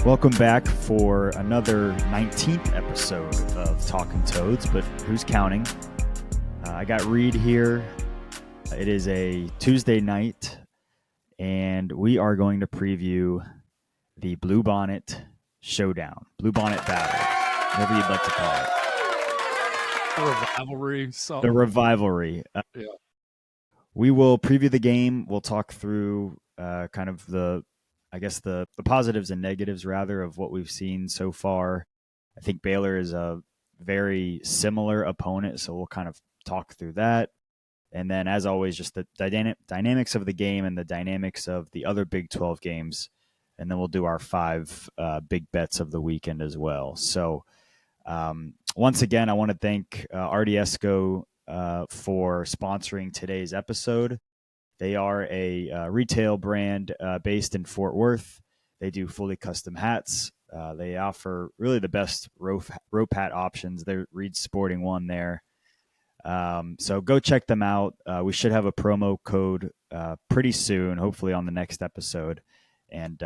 Welcome back for another 19th episode of Talking Toads, but who's counting? I got Reed here. It is a Tuesday night, and we are going to preview the Bluebonnet Showdown, Bluebonnet Battle, whatever you'd like to call it. Rivalry. The Revivalry. Yeah. We will preview the game. We'll talk through kind of the positives and negatives, rather, of what we've seen so far. I think Baylor is a very similar opponent, so we'll kind of talk through that. And then, as always, just the dynamics of the game and the dynamics of the other Big 12 games. And then we'll do our 5 big bets of the weekend as well. So, once again, I want to thank RDSCO for sponsoring today's episode. They are a retail brand based in Fort Worth. They do fully custom hats. They offer really the best rope hat options. They're Reed's sporting one there. So go check them out. We should have a promo code pretty soon, hopefully on the next episode. And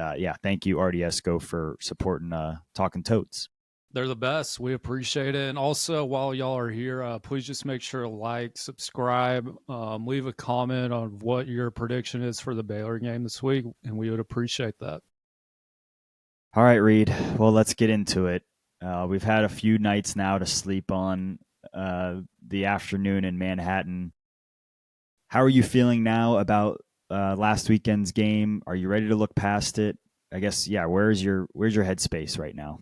thank you, RDSCO, for supporting Talking Toads. They're the best. We appreciate it. And also, while y'all are here, please just make sure to like, subscribe, leave a comment on what your prediction is for the Baylor game this week, and we would appreciate that. All right, Reed. Well, let's get into it. We've had a few nights now to sleep on the afternoon in Manhattan. How are you feeling now about last weekend's game? Are you ready to look past it? I guess, where's your headspace right now?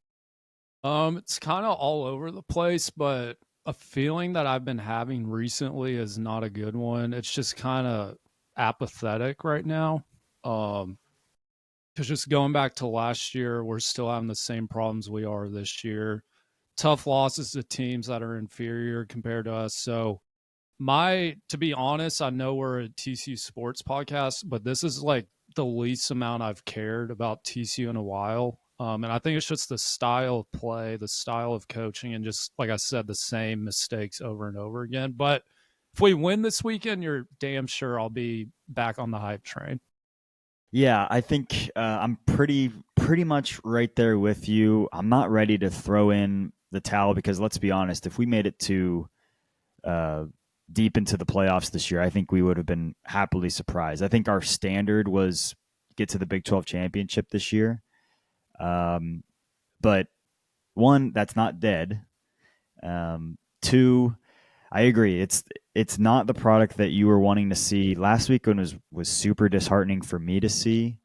It's kind of all over the place, but a feeling that I've been having recently is not a good one. It's just kind of apathetic right now. Because just going back to last year, we're still having the same problems we are this year. Tough losses to teams that are inferior compared to us. So to be honest, I know we're a TCU sports podcast, but this is like the least amount I've cared about TCU in a while. And I think it's just the style of play, the style of coaching, and just, like I said, the same mistakes over and over again. But if we win this weekend, you're damn sure I'll be back on the hype train. Yeah, I think I'm pretty much right there with you. I'm not ready to throw in the towel because, let's be honest, if we made it to deep into the playoffs this year, I think we would have been happily surprised. I think our standard was get to the Big 12 championship this year. But one, that's not dead. Two, I agree. It's not the product that you were wanting to see. Last weekend was super disheartening for me to see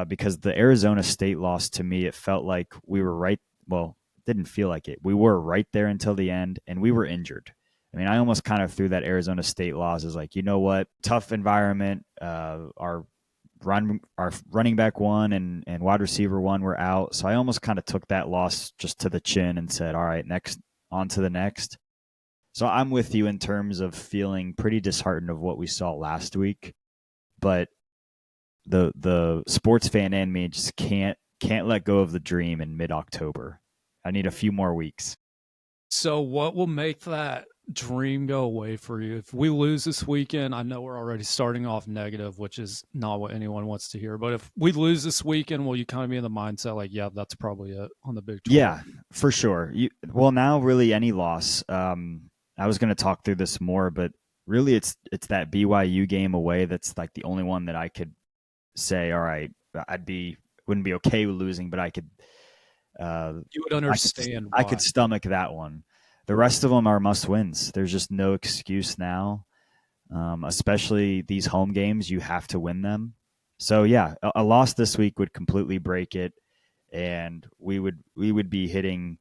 because the Arizona State loss, to me, it felt like we were right. Well, it didn't feel like it. We were right there until the end, and we were injured. I mean, I almost kind of threw that Arizona State loss as like, you know what, tough environment. Our running back one and wide receiver one were out. So I almost kind of took that loss just to the chin and said, all right, next, on to the next. So I'm with you in terms of feeling pretty disheartened of what we saw last week. But the sports fan in me just can't let go of the dream in mid-October. I need a few more weeks. So what will make that dream go away for you? If we lose this weekend, I know we're already starting off negative, which is not what anyone wants to hear. But if we lose this weekend, will you kind of be in the mindset like, yeah, that's probably it on the Big 12? Yeah, for sure. Now really any loss. I was going to talk through this more, but really it's that BYU game away that's like the only one that I could say, all right, wouldn't be okay with losing, but I could. You would understand. I could stomach that one. The rest of them are must wins. There's just no excuse now, especially these home games. You have to win them. So yeah, a loss this week would completely break it, and we would be hitting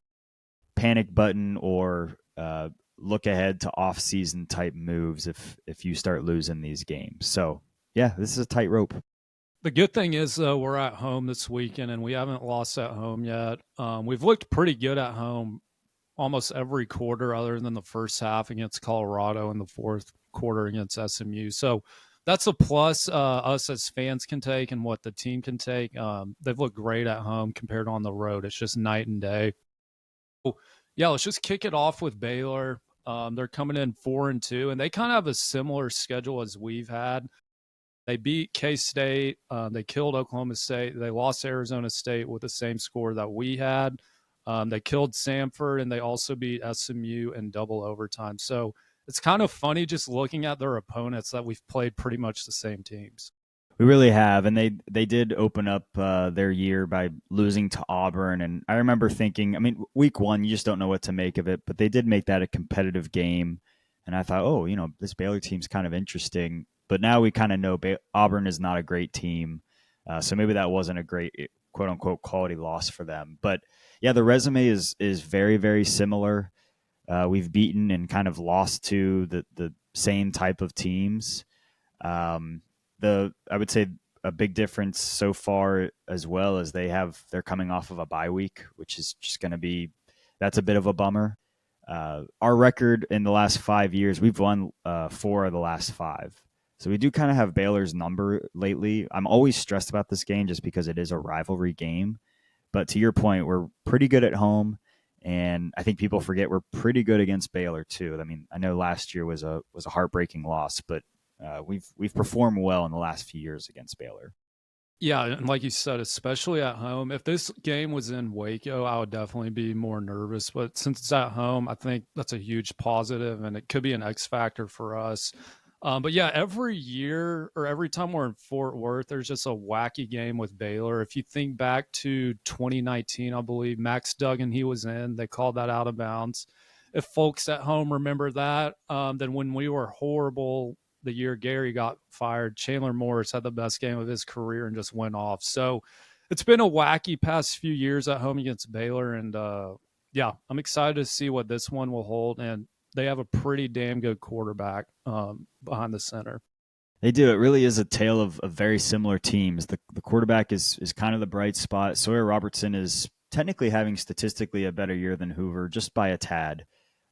panic button or look ahead to off season type moves if you start losing these games. So yeah, this is a tightrope. The good thing is, though, we're at home this weekend, and we haven't lost at home yet. We've looked pretty good at home almost every quarter other than the first half against Colorado and the fourth quarter against SMU. So that's a plus us as fans can take and what the team can take. They've looked great at home compared to on the road. It's just night and day. So, yeah, let's just kick it off with Baylor. They're coming in 4-2, and they kind of have a similar schedule as we've had. They beat K State. They killed Oklahoma State. They lost Arizona State with the same score that we had. They killed Samford, and they also beat SMU in double overtime. So it's kind of funny just looking at their opponents that we've played pretty much the same teams. We really have, and they did open up their year by losing to Auburn. And I remember thinking, I mean, week one, you just don't know what to make of it, but they did make that a competitive game, and I thought, oh, this Baylor team's kind of interesting. But now we kind of know Auburn is not a great team, so maybe that wasn't a great quote unquote quality loss for them. But yeah, the resume is very very similar. We've beaten and kind of lost to the same type of teams. Um, I would say a big difference so far as well as they're coming off of a bye week, which is just going to be that's a bit of a bummer. Our record in the last 5 years, we've won 4 of the last 5. So we do kind of have Baylor's number lately. I'm always stressed about this game just because it is a rivalry game. But to your point, we're pretty good at home, and I think people forget we're pretty good against Baylor too. I mean, I know last year was a heartbreaking loss, but we've performed well in the last few years against Baylor. Yeah, and like you said, especially at home. If this game was in Waco, I would definitely be more nervous. But since it's at home, I think that's a huge positive, and it could be an X factor for us. But yeah, every year or every time we're in Fort Worth, there's just a wacky game with Baylor. If you think back to 2019, I believe Max Duggan, he was in. They called that out of bounds. If folks at home remember that, then when we were horrible the year Gary got fired, Chandler Morris had the best game of his career and just went off. So it's been a wacky past few years at home against Baylor. And yeah, I'm excited to see what this one will hold. And they have a pretty damn good quarterback behind the center. They do. It really is a tale of very similar teams. The quarterback is kind of the bright spot. Sawyer Robertson is technically having statistically a better year than Hoover, just by a tad.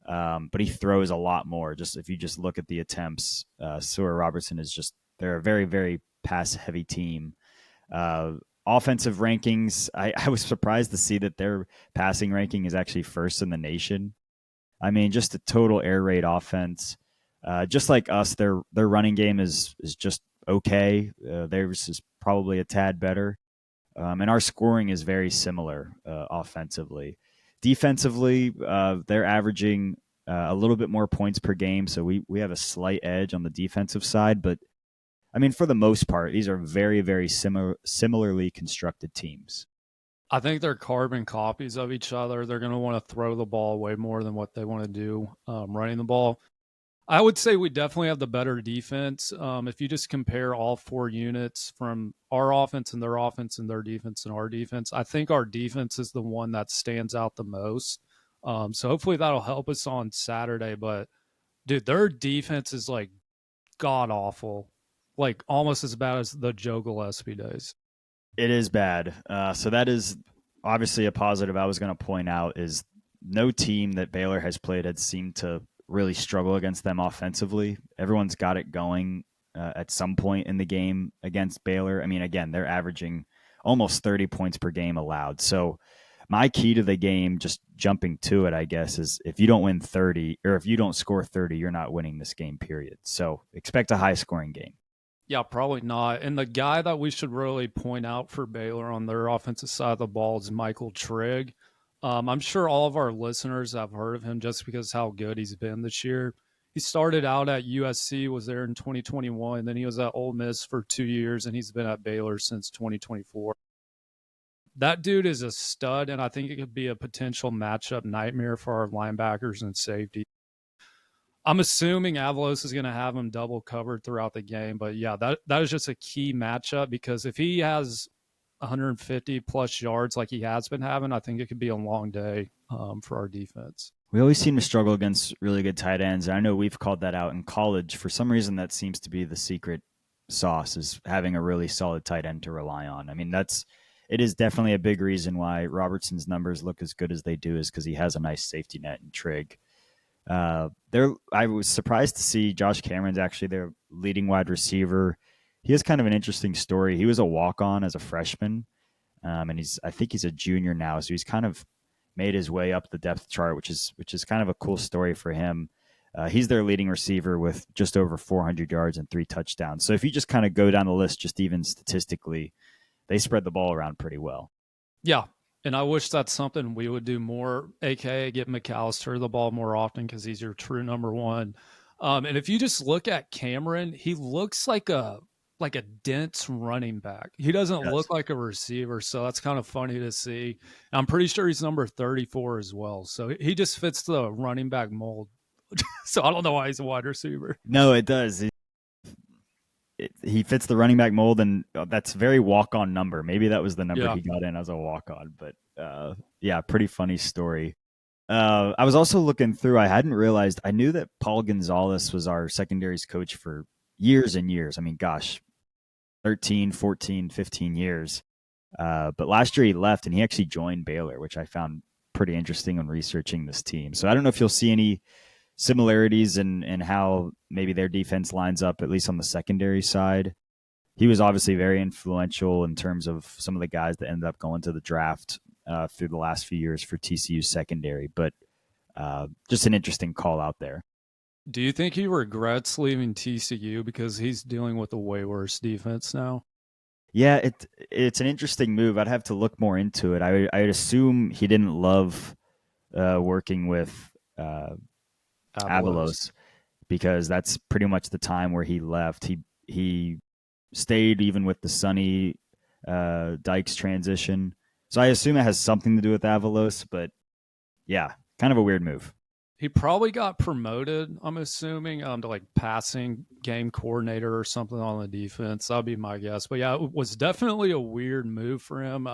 But he throws a lot more. Just if you just look at the attempts, Sawyer Robertson is just they're a very very pass heavy team. Offensive rankings, I was surprised to see that their passing ranking is actually first in the nation. I mean, just a total air raid offense. Just like us, their running game is just okay. Theirs is probably a tad better, and our scoring is very similar offensively. Defensively, they're averaging a little bit more points per game, so we have a slight edge on the defensive side. But I mean, for the most part, these are very very similarly constructed teams. I think they're carbon copies of each other. They're going to want to throw the ball way more than what they want to do running the ball. I would say we definitely have the better defense. If you just compare all 4 units from our offense and their defense and our defense, I think our defense is the one that stands out the most. So hopefully that'll help us on Saturday. But dude, their defense is like god awful, like almost as bad as the Joe Gillespie days. It is bad. So that is obviously a positive I was going to point out is no team that Baylor has played had seemed to really struggle against them offensively. Everyone's got it going at some point in the game against Baylor. I mean, again, they're averaging almost 30 points per game allowed. So my key to the game, just jumping to it, I guess, is if you don't win 30 or if you don't score 30, you're not winning this game, period. So expect a high scoring game. Yeah, probably not. And the guy that we should really point out for Baylor on their offensive side of the ball is Michael Trigg. I'm sure all of our listeners have heard of him just because how good he's been this year. He started out at USC, was there in 2021, then he was at Ole Miss for 2 years, and he's been at Baylor since 2024. That dude is a stud, and I think it could be a potential matchup nightmare for our linebackers and safety. I'm assuming Avalos is going to have him double covered throughout the game, but yeah, that is just a key matchup because if he has 150 plus yards like he has been having, I think it could be a long day for our defense. We always seem to struggle against really good tight ends. I know we've called that out in college. For some reason, that seems to be the secret sauce is having a really solid tight end to rely on. I mean, it is definitely a big reason why Robertson's numbers look as good as they do is because he has a nice safety net in Trigg. I was surprised to see Josh Cameron's actually their leading wide receiver. He has kind of an interesting story. He was a walk-on as a freshman, and I think he's a junior now, so he's kind of made his way up the depth chart, which is kind of a cool story for him. He's their leading receiver with just over 400 yards and 3 touchdowns. So if you just kind of go down the list, just even statistically, they spread the ball around pretty well. Yeah. And I wish that's something we would do more, aka get McAllister the ball more often because he's your true number one. And if you just look at Cameron, he looks like a dense running back. He doesn't Yes. look like a receiver, so that's kind of funny to see. I'm pretty sure he's number 34 as well. So he just fits the running back mold. So I don't know why he's a wide receiver. No, it does. He fits the running back mold, and that's very walk on number. Maybe that was the number Yeah. he got in as a walk on, but yeah, pretty funny story. I was also looking through, I hadn't realized, I knew that Paul Gonzalez was our secondaries coach for years and years. I mean, gosh, 13, 14, 15 years. But last year he left and he actually joined Baylor, which I found pretty interesting when researching this team. So I don't know if you'll see any similarities in how maybe their defense lines up, at least on the secondary side. He was obviously very influential in terms of some of the guys that ended up going to the draft through the last few years for TCU secondary. But just an interesting call out there. Do you think he regrets leaving TCU because he's dealing with a way worse defense now? Yeah, it's an interesting move. I'd have to look more into it. I'd assume he didn't love working with Avalos. Avalos because that's pretty much the time where he left. He stayed even with the Sonny Dykes transition. So I assume it has something to do with Avalos, but yeah, kind of a weird move. He probably got promoted, I'm assuming, to like passing game coordinator or something on the defense. That'd be my guess. But yeah, it was definitely a weird move for him,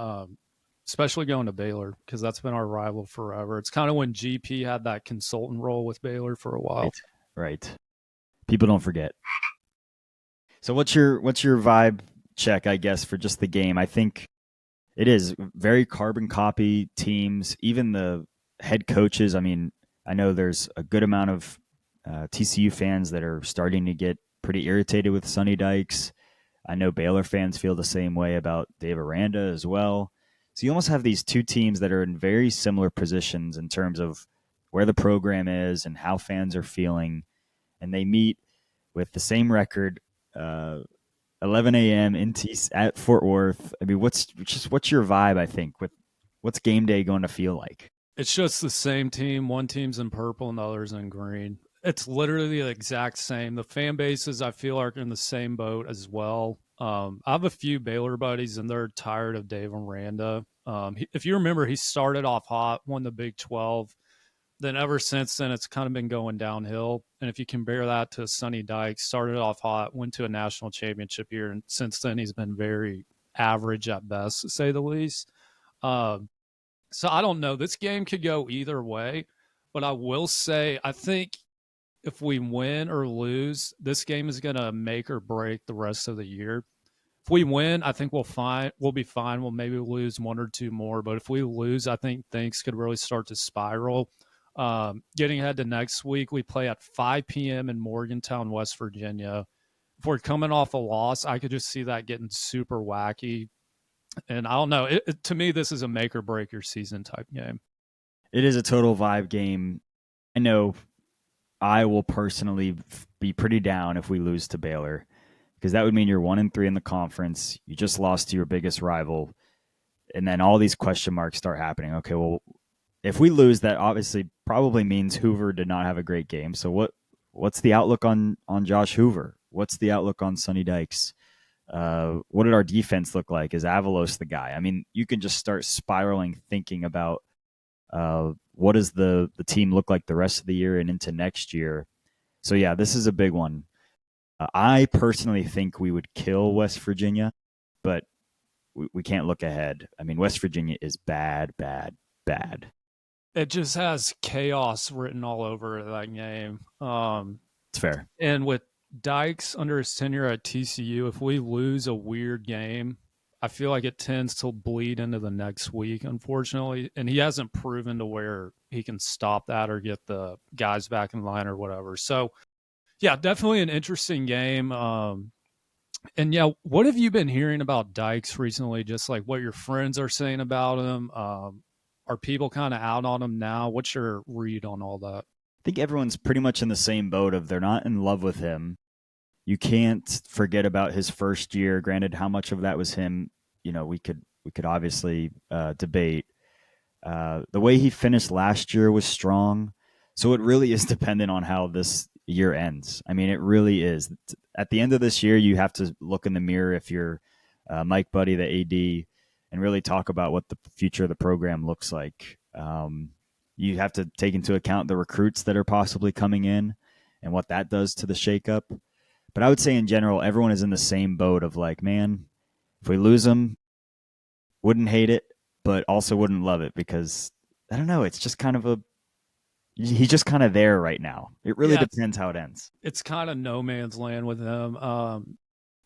especially going to Baylor because that's been our rival forever. It's kind of when GP had that consultant role with Baylor for a while. Right. Right. People don't forget. So what's your vibe check, I guess, for just the game? I think it is very carbon copy teams, even the head coaches. I mean, I know there's a good amount of TCU fans that are starting to get pretty irritated with Sonny Dykes. I know Baylor fans feel the same way about Dave Aranda as well. So you almost have these two teams that are in very similar positions in terms of where the program is and how fans are feeling, and they meet with the same record. 11 a.m. At Fort Worth. I mean, what's your vibe? I think with what's game day going to feel like? It's just the same team. One team's in purple and the other's in green. It's literally the exact same. The fan bases, I feel, are in the same boat as well. I have a few Baylor buddies, and they're tired of Dave Aranda. If you remember, he started off hot, won the Big 12. Then ever since then, it's kind of been going downhill. And if you compare that to Sonny Dykes, started off hot, went to a national championship year, and since then he's been very average at best, to say the least. Um, so I don't know. This game could go either way, but I will say I think if we win or lose, this game is going to make or break the rest of the year. If we win, I think we'll be fine. We'll maybe lose one or two more, but if we lose, I think things could really start to spiral. Getting ahead to next week, we play at 5 p.m. in Morgantown, West Virginia. If we're coming off a loss, I could just see that getting super wacky. And I don't know. To me, this is a make or break your season type game. It is a total vibe game. I know I will personally be pretty down if we lose to Baylor because that would mean you're 1-3 in the conference. You just lost to your biggest rival, and then all these question marks start happening. Okay, well, if we lose, that obviously probably means Hoover did not have a great game. So what's the outlook on Josh Hoover? What's the outlook on Sonny Dykes? What did our defense look like? Is Avalos the guy? I mean, you can just start spiraling thinking about what does the team look like the rest of the year and into next year. So yeah, this is a big one. I personally think we would kill West Virginia, but we can't look ahead. I mean, West Virginia is bad, bad, bad. It just has chaos written all over that game. It's fair. And with Dykes under his tenure at TCU, if we lose a weird game, I feel like it tends to bleed into the next week, unfortunately. And he hasn't proven to where he can stop that or get the guys back in line or whatever. So, yeah, definitely an interesting game. And yeah, what have you been hearing about Dykes recently? Just like what your friends are saying about him. Are people kind of out on him now? What's your read on all that? think everyone's pretty much in the same boat of they're not in love with him. You can't forget about his first year. Granted, how much of that was him, we could obviously debate. The way he finished last year was strong, so it really is dependent on how this year ends. I mean, it really is. At the end of this year, you have to look in the mirror if you're Mike Buddy, the AD, and really talk about what the future of the program looks like. You have to take into account the recruits that are possibly coming in and what that does to the shakeup. But I would say in general, everyone is in the same boat of like, man, if we lose him, wouldn't hate it, but also wouldn't love it because I don't know. It's just kind of he's just kind of there right now. It really Yeah, depends how it ends. it's kind of no man's land with him.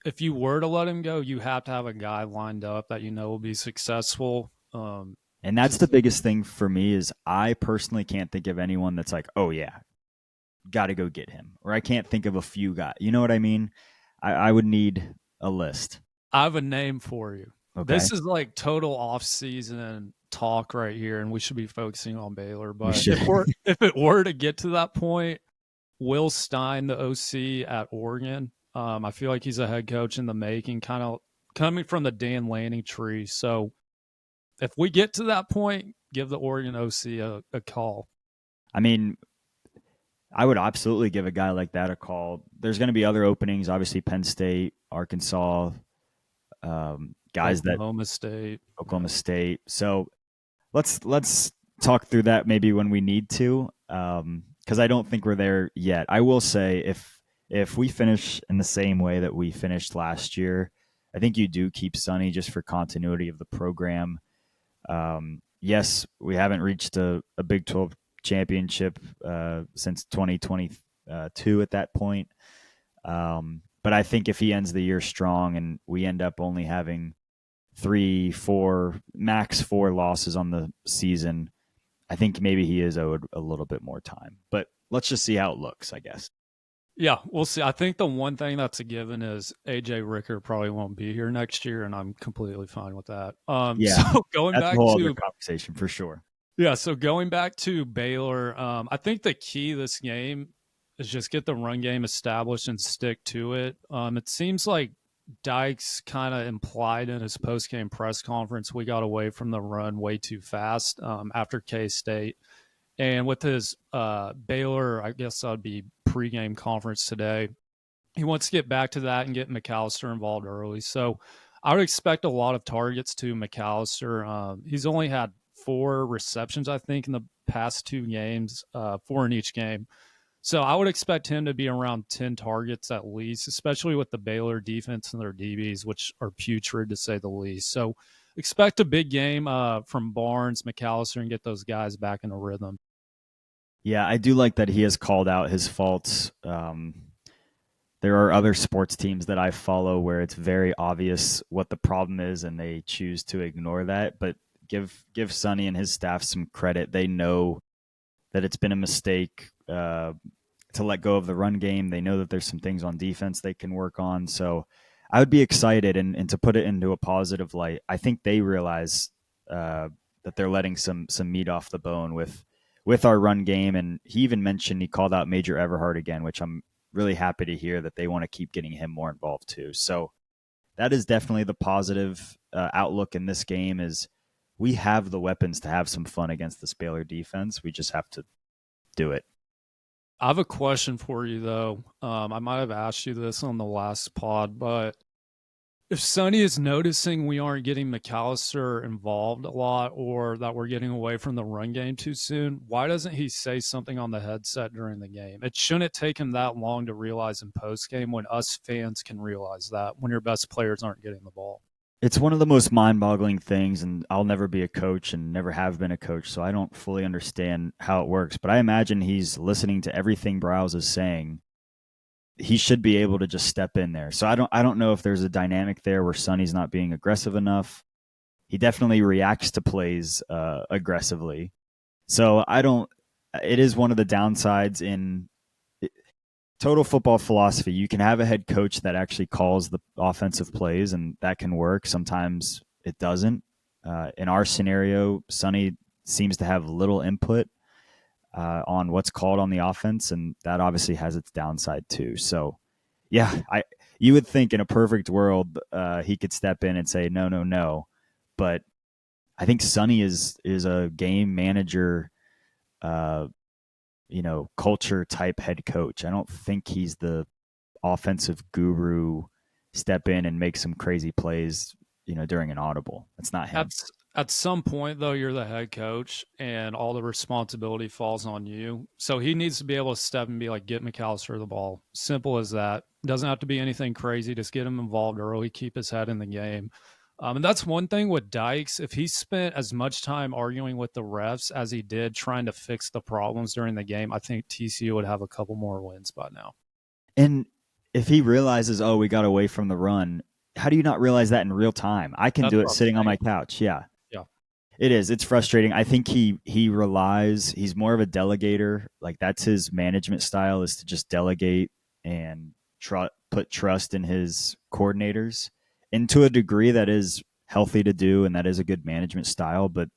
If you were to let him go, you have to have a guy lined up that you know will be successful. And that's the Because biggest thing for me is I personally can't think of anyone that's like, oh yeah, got to go get him. Or I can't think of a few guys. You know what I mean? I would need a list. I have a name for you. Okay. This is like total off-season talk right here, and we should be focusing on Baylor. We But should. if it were to get to that point, Will Stein, the OC at Oregon, I feel like he's a head coach in the making, kind of coming from the Dan Lanning tree. So if we get to that point, give the Oregon OC a call. I mean, I would absolutely give a guy like that a call. There's going to be other openings, obviously Penn State, Arkansas, guys that Oklahoma State. Oklahoma State. So let's talk through that maybe when we need to, because I don't think we're there yet. I will say if we finish in the same way that we finished last year, I think you do keep Sonny just for continuity of the program. Yes, we haven't reached a Big 12 championship since 2022 at that point. But I think if he ends the year strong and we end up only having 3, 4, max 4 losses on the season, I think maybe he is owed a little bit more time. But let's just see how it looks, I guess. Yeah, we'll see. I think the one thing that's a given is AJ Ricker probably won't be here next year, and I'm completely fine with that. Yeah, So going that's a back whole other to conversation for sure. so going back to Baylor, I think the key this game is just get the run game established and stick to it. It seems like Dykes kind of implied in his post game press conference we got away from the run way too fast after K State. And with his Baylor, I guess that would be pregame conference today, he wants to get back to that and get McAllister involved early. So I would expect a lot of targets to McAllister. He's only had 4 receptions, I think, in the past 2 games, 4 in each game. So I would expect him to be around 10 targets at least, especially with the Baylor defense and their DBs, which are putrid to say the least. So expect a big game from Barnes, McAllister, and get those guys back in a rhythm. Yeah, I do like that he has called out his faults. There are other sports teams that I follow where it's very obvious what the problem is, and they choose to ignore that. But give Sonny and his staff some credit. They know that it's been a mistake to let go of the run game. They know that there's some things on defense they can work on. So I would be excited, and to put it into a positive light, I think they realize that they're letting some meat off the bone with our run game. And he even mentioned he called out Major Everhart again, which I'm really happy to hear that they want to keep getting him more involved too. So that is definitely the positive outlook in this game is we have the weapons to have some fun against this Baylor defense. We just have to do it. I have a question for you, though. I might have asked you this on the last pod, but if Sonny is noticing we aren't getting McAllister involved a lot or that we're getting away from the run game too soon, why doesn't he say something on the headset during the game? It shouldn't take him that long to realize in postgame when us fans can realize that when your best players aren't getting the ball. It's one of the most mind-boggling things, and I'll never be a coach and never have been a coach, so I don't fully understand how it works. But I imagine he's listening to everything Browse is saying. He should be able to just step in there. So I don't know if there's a dynamic there where Sonny's not being aggressive enough. He definitely reacts to plays aggressively. So I don't. It is one of the downsides in total football philosophy. You can have a head coach that actually calls the offensive plays, and that can work. Sometimes it doesn't. In our scenario, Sonny seems to have little input. on what's called on the offense, and that obviously has its downside too. So, yeah, you would think in a perfect world he could step in and say no, no, no, but I think Sonny is a game manager, uh, culture type head coach. I don't think he's the offensive guru step in and make some crazy plays, during an audible. That's not him. At some point, though, you're the head coach, and all the responsibility falls on you. So he needs to be able to step and be like, get McAllister the ball. Simple as that. Doesn't have to be anything crazy. Just get him involved early, keep his head in the game. And that's one thing with Dykes. If he spent as much time arguing with the refs as he did trying to fix the problems during the game, I think TCU would have a couple more wins by now. And if he realizes, oh, we got away from the run, how do you not realize that in real time? I can That's do it what I'm sitting on saying. my couch. Yeah. Yeah. It is. It's frustrating. I think he relies. He's more of a delegator. Like that's his management style is to just delegate and put trust in his coordinators. And to a degree, that is healthy to do, and that is a good management style. But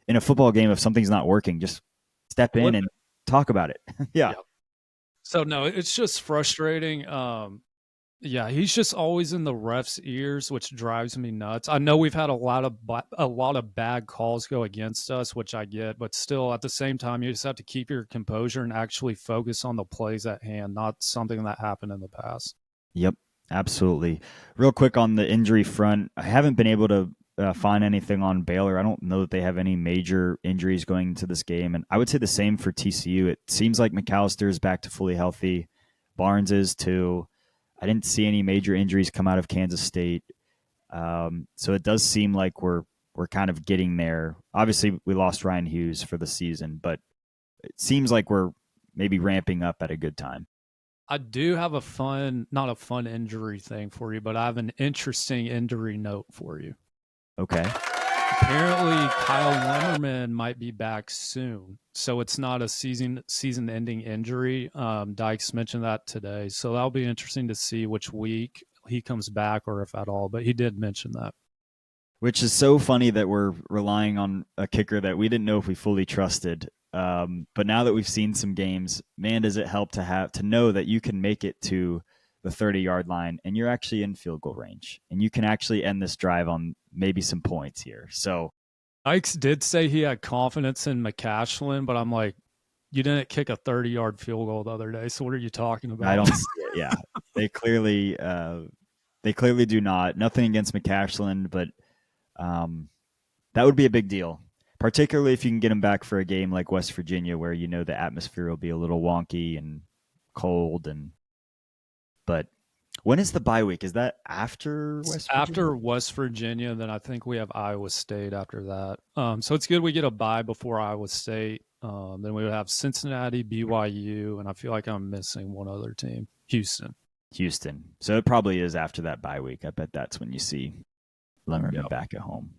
in a football game, if something's not working, just step in Flip and it. talk about it. Yeah. Yeah. So no, it's just frustrating. Yeah, he's just always in the ref's ears, which drives me nuts. I know we've had a lot of bad calls go against us, which I get, but still, at the same time, you just have to keep your composure and actually focus on the plays at hand, not something that happened in the past. Yep, absolutely. Real quick on the injury front, I haven't been able to find anything on Baylor. I don't know that they have any major injuries going into this game, and I would say the same for TCU. It seems like McAllister is back to fully healthy. Barnes is too. I didn't see any major injuries come out of Kansas State, so it does seem like we're kind of getting there. Obviously, we lost Ryan Hughes for the season, but it seems like we're maybe ramping up at a good time. I do have not a fun injury thing for you, but I have an interesting injury note for you. Okay. Apparently, Kyle Lemmerman might be back soon, so it's not a season-ending injury. Dykes mentioned that today, so that'll be interesting to see which week he comes back or if at all. But he did mention that. Which is so funny that we're relying on a kicker that we didn't know if we fully trusted. But now that we've seen some games, man, does it help to know that you can make it to the 30-yard line and you're actually in field goal range and you can actually end this drive on maybe some points here. So Dykes did say he had confidence in McCashlin, but I'm like, you didn't kick a 30-yard field goal the other day, so what are you talking I about? don't see it. Yeah, they clearly do not. Nothing against McCashland, but um, that would be a big deal, particularly if you can get him back for a game like West Virginia, where the atmosphere will be a little wonky and cold. But when is the bye week? Is that after It's West Virginia? after West Virginia, then I think we have Iowa State after that. So it's good we get a bye before Iowa State. Then we would have Cincinnati, BYU, and I feel like I'm missing one other team, Houston. Houston. So it probably is after that bye week. I bet that's when you see Lemmerman Yep. back at home.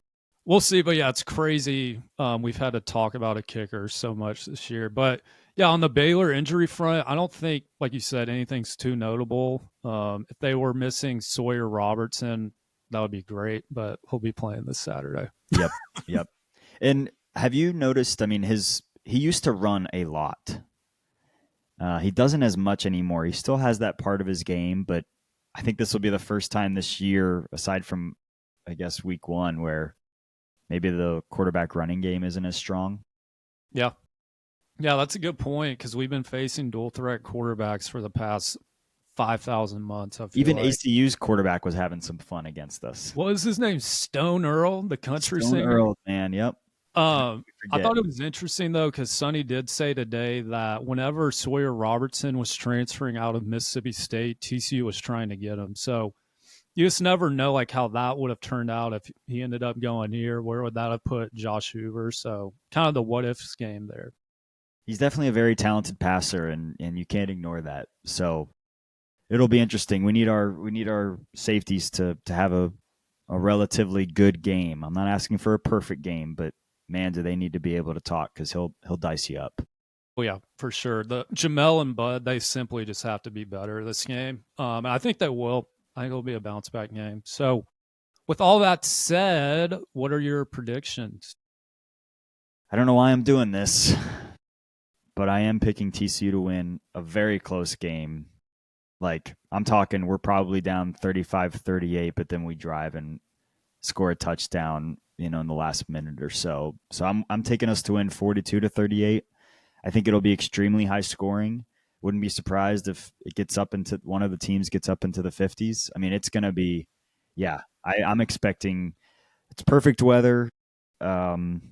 We'll see, but yeah, it's crazy. We've had to talk about a kicker so much this year, but yeah, on the Baylor injury front, I don't think, like you said, anything's too notable. If they were missing Sawyer Robertson, that would be great, but he'll be playing this Saturday. Yep. Yep. And have you noticed? I mean, he used to run a lot. He doesn't as much anymore. He still has that part of his game, but I think this will be the first time this year, aside from, I guess, week one, where maybe the quarterback running game isn't as strong. Yeah. Yeah, that's a good point because we've been facing dual threat quarterbacks for the past 5,000 months, I feel Even like. ACU's quarterback was having some fun against us. What was his name? Stone Earl, the country Stone singer? Earl, man. Yep. I Forget. thought it was interesting though, because Sonny did say today that whenever Sawyer Robertson was transferring out of Mississippi State, TCU was trying to get him. So you just never know like how that would have turned out if he ended up going here. Where would that have put Josh Hoover? So kind of the what ifs game there. He's definitely a very talented passer, and you can't ignore that. So it'll be interesting. We need our safeties to have a relatively good game. I'm not asking for a perfect game, but man, do they need to be able to talk because he'll dice you up. Oh yeah, for sure. The Jamel and Bud, they simply just have to be better this game. And I think they will. I think it'll be a bounce back game. So with all that said, what are your predictions? I don't know why I'm doing this. but I am picking TCU to win a very close game. Like, I'm talking, we're probably down 35-38, but then we drive and score a touchdown, in the last minute or so. So I'm taking us to win 42-38. I think it'll be extremely high scoring. Wouldn't be surprised if it gets up into one of the teams gets up into the 50s. I mean, it's going to be, yeah. I'm expecting it's perfect weather, um,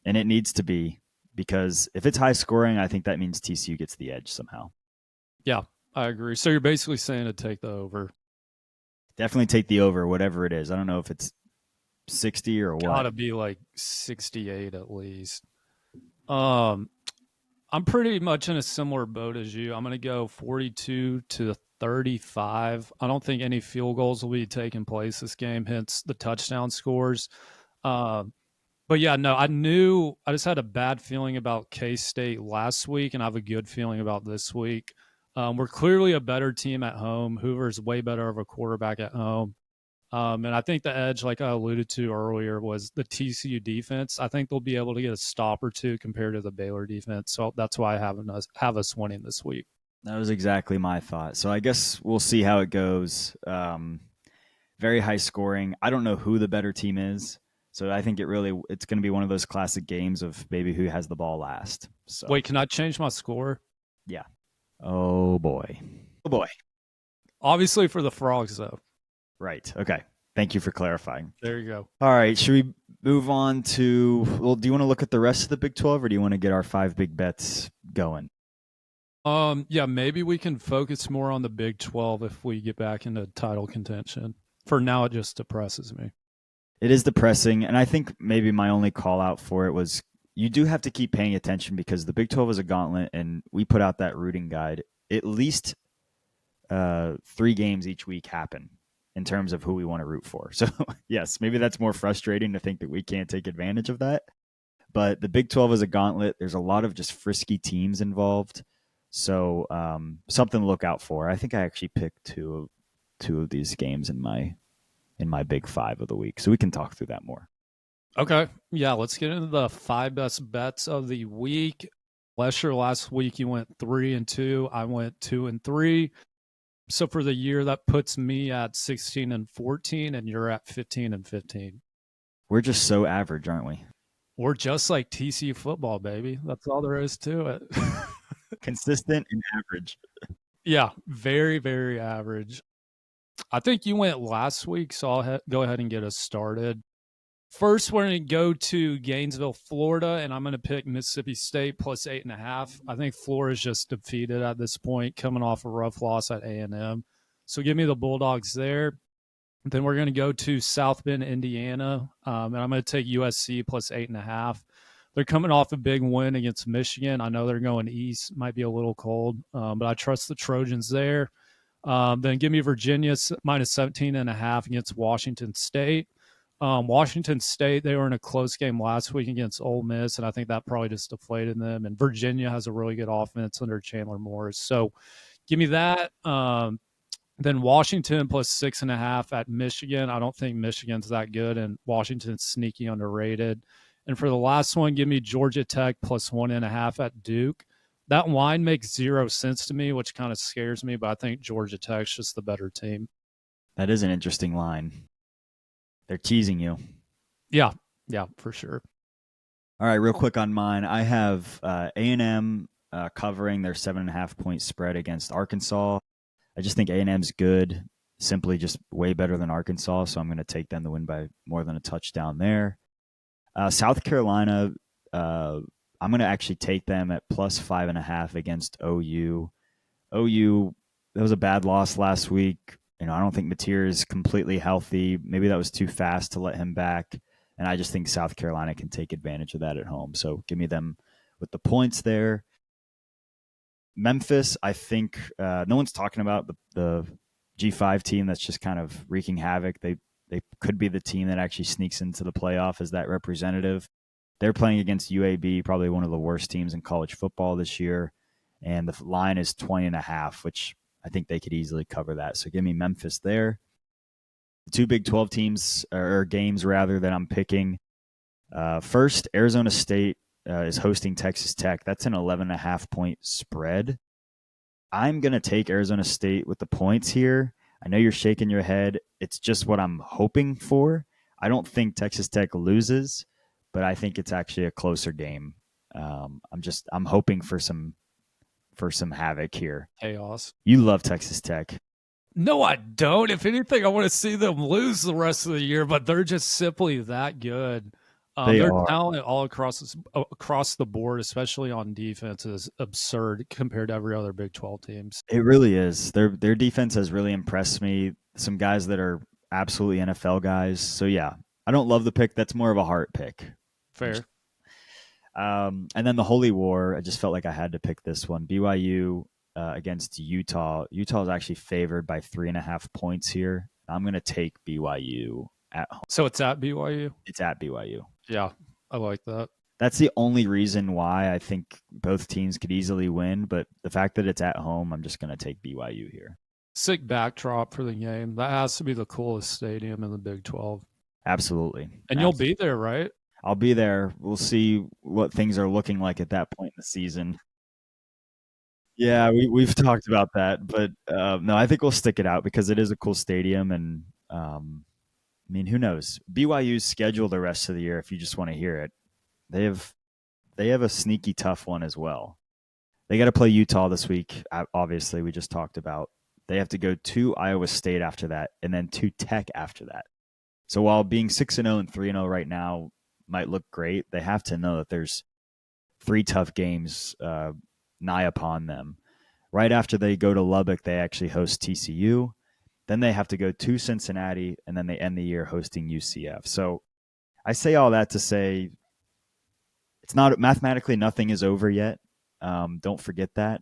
and it needs to be because if it's high scoring, I think that means TCU gets the edge somehow. Yeah, I agree. So you're basically saying to take the over. Definitely take the over, whatever it is. I don't know if it's 60 or what. Gotta be like 68 at least. Um, I'm pretty much in a similar boat as you. I'm going to go 42-35. I don't think any field goals will be taking place this game, hence the touchdown scores. Um, but yeah, no, I just had a bad feeling about K State last week, and I have a good feeling about this week. We're clearly a better team at home. Hoover's way better of a quarterback at home. And I think the edge, like I alluded to earlier, was the TCU defense. I think they'll be able to get a stop or two compared to the Baylor defense. So that's why I have us winning this week. That was exactly my thought. So I guess we'll see how it goes. Very high scoring. I don't know who the better team is. So I think it's going to be one of those classic games of maybe who has the ball last. So Wait, can I change my score? yeah. Oh boy. Oh boy. Obviously for the Frogs, though. Right. Okay. Thank you for clarifying. There you go. All right. Should we move on to? Well, do you want to look at the rest of the Big 12, or do you want to get our 5 big bets going? Yeah, maybe we can focus more on the Big 12 if we get back into title contention. For now, it just depresses me. It is depressing, and I think maybe my only call out for it was you do have to keep paying attention because the Big 12 is a gauntlet, and we put out that rooting guide. At least 3 games each week happen in terms of who we want to root for. So, yes, maybe that's more frustrating to think that we can't take advantage of that. But the Big 12 is a gauntlet. There's a lot of just frisky teams involved. So, something to look out for. I think I actually picked two of these games in my Big 5 of the week. So we can talk through that more. Okay. Yeah, let's get into the 5 best bets of the week. Lesher, last week you went 3-2. I went 2-3. So for the year, that puts me at 16-14, and you're at 15-15. We're just so average, aren't we? We're just like TCU football, baby. That's all there is to it. Consistent and average. Yeah, very, very average. I think you went last week, so I'll go ahead and get us started. First, we're going to go to Gainesville, Florida, and I'm going to pick Mississippi State plus 8.5. I think Florida's just defeated at this point, coming off a rough loss at A&M. So give me the Bulldogs there. Then we're going to go to South Bend, Indiana, and I'm going to take USC plus 8.5. They're coming off a big win against Michigan. I know they're going east, might be a little cold, but I trust the Trojans there. Then give me Virginia minus 17.5 against Washington State. Washington State, they were in a close game last week against Ole Miss, and I think that probably just deflated them. And Virginia has a really good offense under Chandler Morris. So give me that. Then Washington plus 6.5 at Michigan. I don't think Michigan's that good, and Washington's sneaky underrated. And for the last one, give me Georgia Tech plus 1.5 at Duke. That line makes 0 sense to me, which kind of scares me, but I think Georgia Tech's just the better team. That is an interesting line. They're teasing you. Yeah, for sure. All right, real quick on mine. I have A&M covering their 7.5-point spread against Arkansas. I just think A&M's good, simply just way better than Arkansas, so I'm going to take them to win by more than a touchdown there. South Carolina, I'm going to actually take them at plus 5.5 against OU. OU, that was a bad loss last week. I don't think Mateer is completely healthy. Maybe that was too fast to let him back. And I just think South Carolina can take advantage of that at home. So give me them with the points there. Memphis, I think no one's talking about the G5 team that's just kind of wreaking havoc. They could be the team that actually sneaks into the playoff as that representative. They're playing against UAB, probably one of the worst teams in college football this year. And the line is 20.5, which I think they could easily cover that. So give me Memphis there. The 2 Big 12 teams, or games rather, that I'm picking. First, Arizona State is hosting Texas Tech. That's an 11.5 point spread. I'm going to take Arizona State with the points here. I know you're shaking your head. It's just what I'm hoping for. I don't think Texas Tech loses, but I think it's actually a closer game. I'm hoping for some havoc here. Chaos. You love Texas Tech. No, I don't. If anything, I want to see them lose the rest of the year, but they're just simply that good. They Their are. talent all across the board, especially on defense, is absurd compared to every other Big 12 teams. It really is. Their defense has really impressed me. Some guys that are absolutely NFL guys. So yeah, I don't love the pick. That's more of a heart pick. Fair. And then the Holy War. I just felt like I had to pick this one. BYU against Utah. Utah is actually favored by 3.5 points here. I'm going to take BYU at home. So it's at BYU? It's at BYU. Yeah, I like that. That's the only reason why I think both teams could easily win. But the fact that it's at home, I'm just going to take BYU here. Sick backdrop for the game. That has to be the coolest stadium in the Big 12. Absolutely. And you'll be there, right? I'll be there. We'll see what things are looking like at that point in the season. Yeah, we've talked about that, but no, I think we'll stick it out because it is a cool stadium, and I mean, who knows? BYU's schedule the rest of the year. If you just want to hear it, they have a sneaky tough one as well. They got to play Utah this week. Obviously, we just talked about. They have to go to Iowa State after that, and then to Tech after that. So while being 6-0 and 3-0 right now might look great, they have to know that there's 3 tough games nigh upon them. Right after they go to Lubbock, they actually host TCU. Then they have to go to Cincinnati, and then they end the year hosting UCF. So I say all that to say it's not mathematically nothing is over yet. Don't forget that.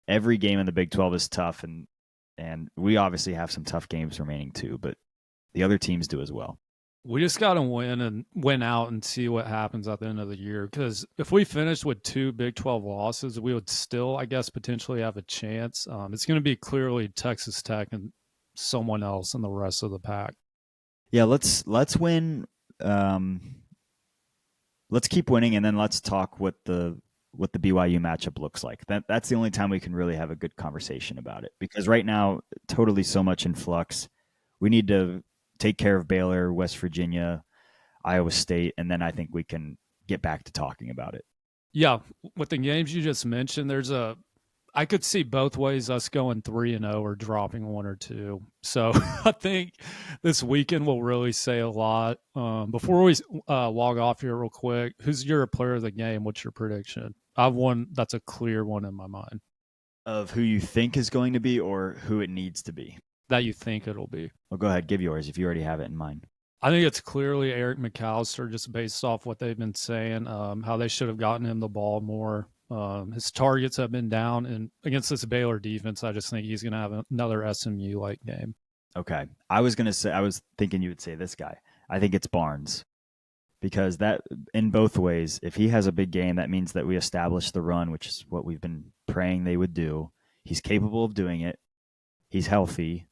Every game in the Big 12 is tough, and we obviously have some tough games remaining too, but the other teams do as well. We just got to win out and see what happens at the end of the year. Because if we finished with 2 Big 12 losses, we would still, I guess, potentially have a chance. It's going to be clearly Texas Tech and someone else in the rest of the pack. Yeah, let's win. Let's keep winning, and then let's talk what the BYU matchup looks like. That's the only time we can really have a good conversation about it, because right now, totally so much in flux. We need to take care of Baylor, West Virginia, Iowa State, and then I think we can get back to talking about it. Yeah, with the games you just mentioned, I could see both ways, us going 3-0 or dropping 1 or 2. So I think this weekend will really say a lot. Before we log off here real quick, who's your player of the game? What's your prediction? I've one that's a clear one in my mind. Of who you think is going to be or who it needs to be? That you think it'll be. Well, go ahead, give yours if you already have it in mind. I think it's clearly Eric McAllister, just based off what they've been saying, how they should have gotten him the ball more. His targets have been down, and against this Baylor defense, I just think he's going to have another SMU-like game. Okay. I was thinking you would say this guy. I think it's Barnes, because that, in both ways, if he has a big game, that means that we establish the run, which is what we've been praying they would do. He's capable of doing it. He's healthy.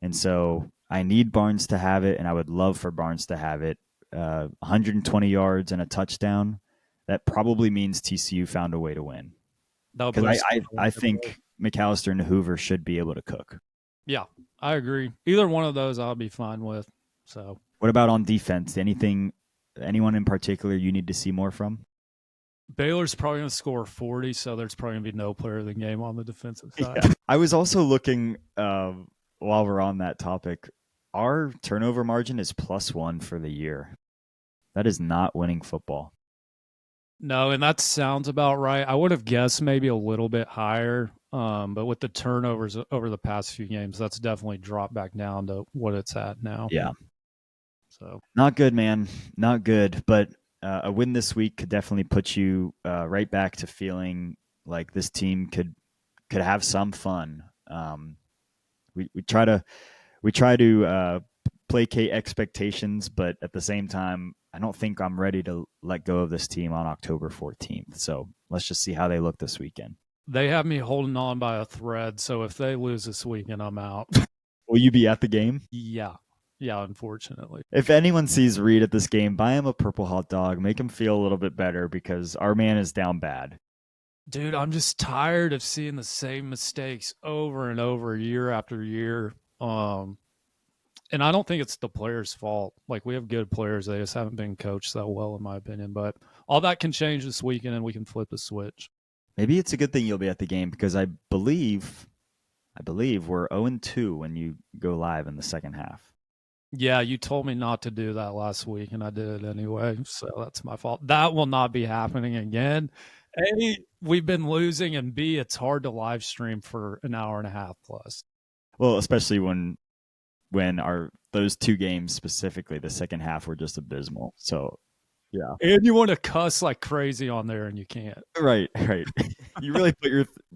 And so I need Barnes to have it, and I would love for Barnes to have it. 120 yards and a touchdown. That probably means TCU found a way to win. Because I think McAllister and Hoover should be able to cook. Yeah, I agree. Either one of those I'll be fine with. So, what about on defense? Anyone in particular you need to see more from? Baylor's probably going to score 40, so there's probably going to be no player of the game on the defensive side. Yeah. I was also looking, while we're on that topic, our turnover margin is +1 for the year. That is not winning football. No, and that sounds about right. I would have guessed maybe a little bit higher, but with the turnovers over the past few games, that's definitely dropped back down to what it's at now. Yeah. So not good, man. Not good. But a win this week could definitely put you right back to feeling like this team could have some fun. We try to placate expectations, but at the same time, I don't think I'm ready to let go of this team on October 14th. So let's just see how they look this weekend. They have me holding on by a thread, so if they lose this weekend, I'm out. Will you be at the game? Yeah. Yeah, unfortunately. If anyone sees Reed at this game, buy him a purple hot dog. Make him feel a little bit better because our man is down bad. Dude, I'm just tired of seeing the same mistakes over and over year after year. Um, and I don't think it's the players' fault. Like, we have good players, they just haven't been coached that well, in my opinion. But all that can change this weekend, and we can flip the switch. Maybe it's a good thing you'll be at the game because I believe we're 0-2 when you go live in the second half. Yeah, you told me not to do that last week, and I did it anyway. So that's my fault. That will not be happening again. A, we've been losing, and B, it's hard to live stream for an hour and a half plus. Well, especially when our those two games specifically, the second half were just abysmal. So yeah, And you want to cuss like crazy on there, and you can't. right. You really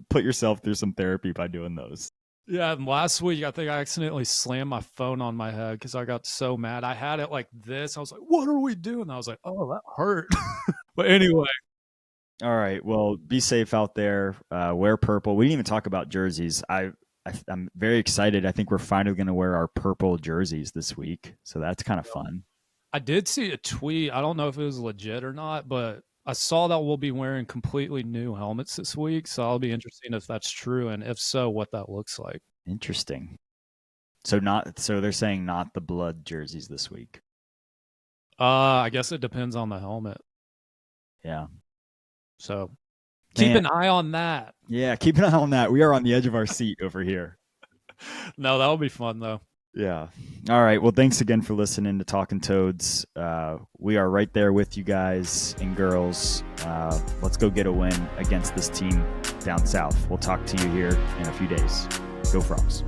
put yourself through some therapy by doing those. Yeah, and last week I think I accidentally slammed my phone on my head because I got so mad. I had it like this. I was like, "What are we doing?" I was like, "Oh, that hurt." But anyway, All right. Well, be safe out there. Wear purple. We didn't even talk about jerseys. I'm very excited. I think we're finally going to wear our purple jerseys this week, so that's kind of fun. I did see a tweet. I don't know if it was legit or not, but I saw that we'll be wearing completely new helmets this week. So I'll be interested if that's true, and if so, what that looks like. Interesting. So they're saying not the blood jerseys this week. I guess it depends on the helmet. Yeah. So keep Man. an eye on that. Yeah, keep an eye on that. We are on the edge of our seat over here. No, that'll be fun though. Yeah. All right. Well, thanks again for listening to Talking Toads. We are right there with you guys and girls. Let's go get a win against this team down south. We'll talk to you here in a few days. Go Frogs.